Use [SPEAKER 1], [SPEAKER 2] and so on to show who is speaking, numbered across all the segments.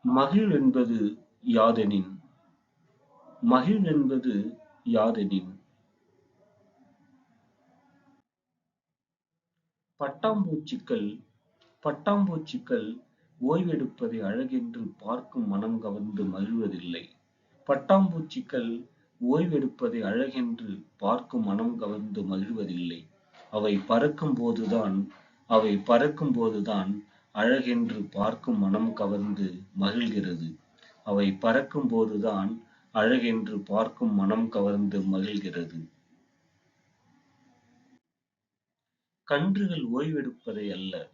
[SPEAKER 1] மகிழ் என்பது யாதெனின்? மகிழ் என்பது யாதெனின்? பட்டாம்பூச்சிகள் பட்டாம்பூச்சிகள் ஓய்வெடுப்பதை அழகென்று பார்க்கும் மனம் கவர்ந்து மகிழ்வதில்லை. பட்டாம்பூச்சிகள் ஓய்வெடுப்பதை அழகென்று பார்க்கும் மனம் கவர்ந்து மகிழ்வதில்லை. அவை பறக்கும் போதுதான் அழகென்று பார்க்கும் மனம் கவர்ந்து மகிழ்கிறது. அவை பறக்கும் போதுதான் அழகென்று பார்க்கும் மனம் கவர்ந்து மகிழ்கிறது. கன்றுகள் ஓய்வெடுப்பதை அல்ல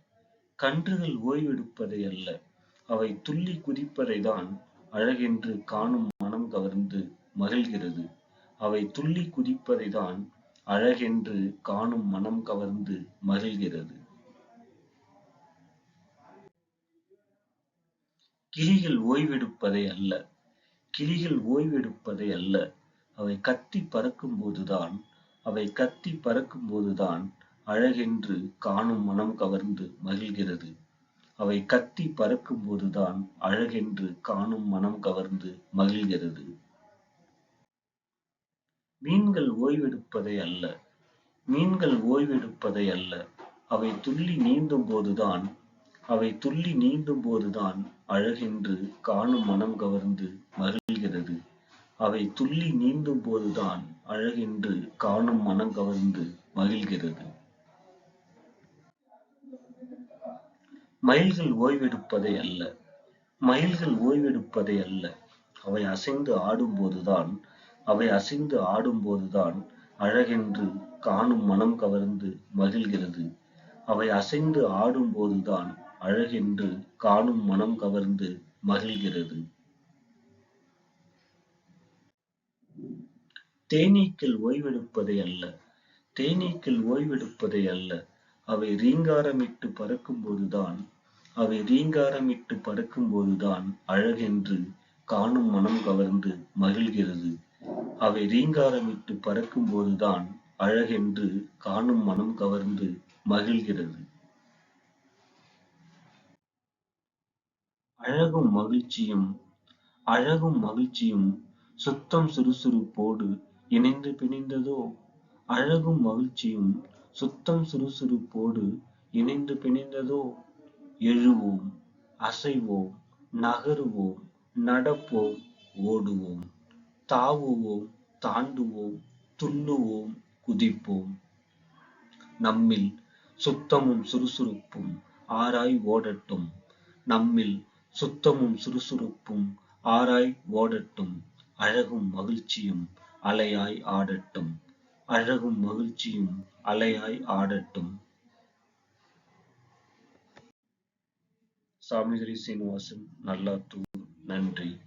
[SPEAKER 1] கன்றுகள் ஓய்வெடுப்பதை அல்ல, அவை துள்ளி குதிப்பதைதான் அழகென்று காணும் மனம் கவர்ந்து மகிழ்கிறது. அவை துள்ளி குதிப்பதைதான் அழகென்று காணும் மனம் கவர்ந்து மகிழ்கிறது. கிளிகள் ஓய்வெடுப்பதை அல்ல கிளிகள் ஓய்வெடுப்பதை அல்ல, அவை கத்திப் பறக்கும்போதுதான் அழகென்று காணும் மனம் கவர்ந்து மகிழ்கிறது. அவை கத்திப் பறக்கும்போதுதான் அழகென்று காணும் மனம் கவர்ந்து மகிழ்கிறது. மீன்கள் ஓய்வெடுப்பதை அல்ல, அவை துள்ளி நீந்தும் போதுதான் அழகென்று காணும் மனம் கவர்ந்து மகிழ்கிறது. அவை துள்ளி நீந்தும் போதுதான் அழகென்று காணும் மனம் கவர்ந்து மகிழ்கிறது. மயில்கள் ஓய்வெடுப்பதை அல்ல, அவை அசைந்து ஆடும்போதுதான் அழகென்று காணும் மனம் கவர்ந்து மகிழ்கிறது. அவை அசைந்து ஆடும்போதுதான் அழகென்று காணும் மனம் கவர்ந்து மகிழ்கிறது. தேனீக்கள் ஓய்வெடுப்பதை அல்ல, அவை ரீங்காரமிட்டு பறக்கும்போதுதான் அழகென்று காணும் மனம் கவர்ந்து மகிழ்கிறது. அவை ரீங்காரமிட்டு பறக்கும்போதுதான் அழகென்று காணும் மனம் கவர்ந்து மகிழ்கிறது. அழகும் மகிழ்ச்சியும் சுத்தம் சுறுசுறுப்போடு இணைந்து பிணைந்ததோ? அழகும் மகிழ்ச்சியும் சுத்தம் சுறுசுறுப்போடு இணைந்து பிணைந்ததோ? எழுவோம், அசைவோம், நகருவோம், நடப்போம், ஓடுவோம், தாவுவோம், தாண்டுவோம், துள்ளுவோம், குதிப்போம். நம்மில் சுத்தமும் சுறுசுறுப்பும் ஆராய் ஓடட்டும். அழகும் மகிழ்ச்சியும் அலையாய் ஆடட்டும். சாமிதுரை சீனிவாசன், நல்லாத்தூர். நன்றி.